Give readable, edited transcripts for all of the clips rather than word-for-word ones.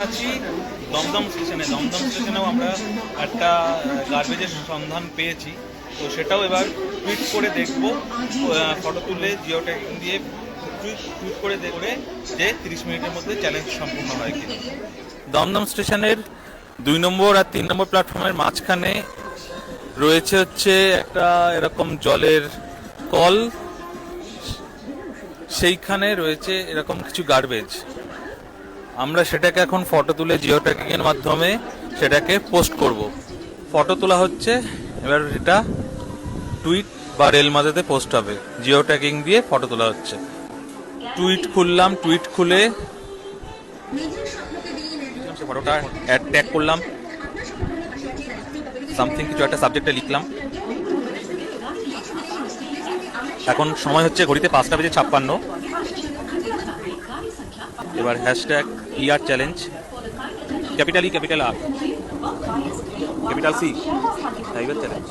আছি দমদম স্টেশনেও আমরা একটা গার্বেজের সন্ধান পেয়েছি, তো সেটাও এবার টুইট করে দেখবো, ফটো তুলে জিও ট্যাগিং দিয়ে টুইট করে দেখবে যে 30 মিনিটের মধ্যে চ্যালেঞ্জ সম্পূর্ণ হয় কিনা। দমদম স্টেশনের 2 নম্বর আর 3 নম্বর প্ল্যাটফর্মের মাঝখানে রয়েছে হচ্ছে একটা এরকম জলের কল, সেইখানে রয়েছে এরকম কিছু গার্বেজ। আমরা সেটাকে এখন ফটো তুলে জিও ট্যাগিং এর মাধ্যমে সেটাকে পোস্ট করব। ফটো তোলা হচ্ছে, এবার এটা টুইট বা রেল মাঝেতে পোস্ট হবে। জিও ট্যাগিং দিয়ে ফটো তোলা হচ্ছে। টুইট খুললাম, টুইট খুলে ফটোটা ট্যাগ করলাম, সামথিং কিছু একটা সাবজেক্টে লিখলাম। এখন সময় হচ্ছে ঘড়িতে 5:56। এবার hashtag year challenge, capital E, capital R, capital C, cyber challenge.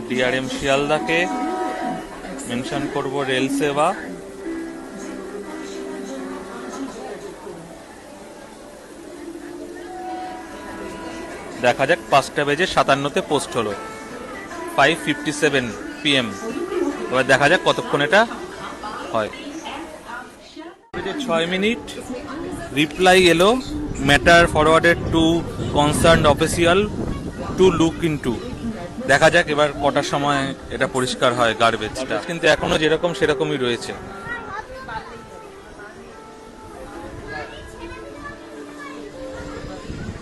DRM শিয়ালদাকে মেনশন করব, রেল সেবা। দেখা যাক 5:57 পোস্ট হলো, 5:57 PM। এবার দেখা যাক কতক্ষণ এটা হয়। 6 মিনিট রিপ্লাই এলো, matter forwarded two concern official to look into. দেখা যাক এবার কটার সময় এটা পরিষ্কার হয় গার্বেজটা, কিন্তু এখনো যেরকম সেরকমই রয়েছে।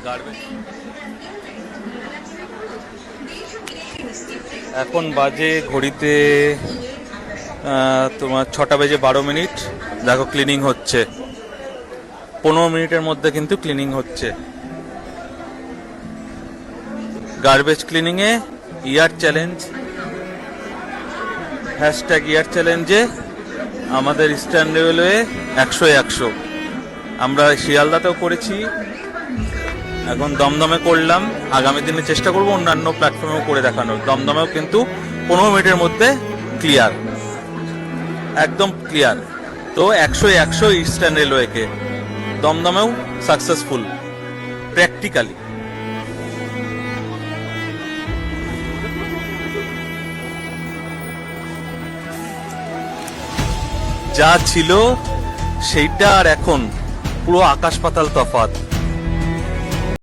গার্বেজ এখন বাজে ঘড়িতে তোমার 6:12। দেখো ক্লিনিং হচ্ছে, 15 মিনিটের মধ্যে কিন্তু ক্লিনিং হচ্ছে। গার্বেজ ক্লিনিংয়ে ইয়ার চ্যালেঞ্জ, হ্যাশট্যাগ ইয়ার চ্যালেঞ্জে আমাদের ইস্টার্ন রেলওয়ে 100-100। আমরা শিয়ালদাতেও করেছি, এখন দমদমে করলাম। আগামী দিনে চেষ্টা করবো অন্যান্য প্ল্যাটফর্মেও করে দেখানোর। দমদমেও কিন্তু 15 মিনিটের মধ্যে ক্লিয়ার, একদম ক্লিয়ার। তো 100-100 ইস্টার্ন রেলওয়েকে, দমদমেও সাকসেসফুল প্র্যাকটিক্যালি। যা ছিল সেইটা আর এখন পুরো আকাশ পাতাল তফাৎ।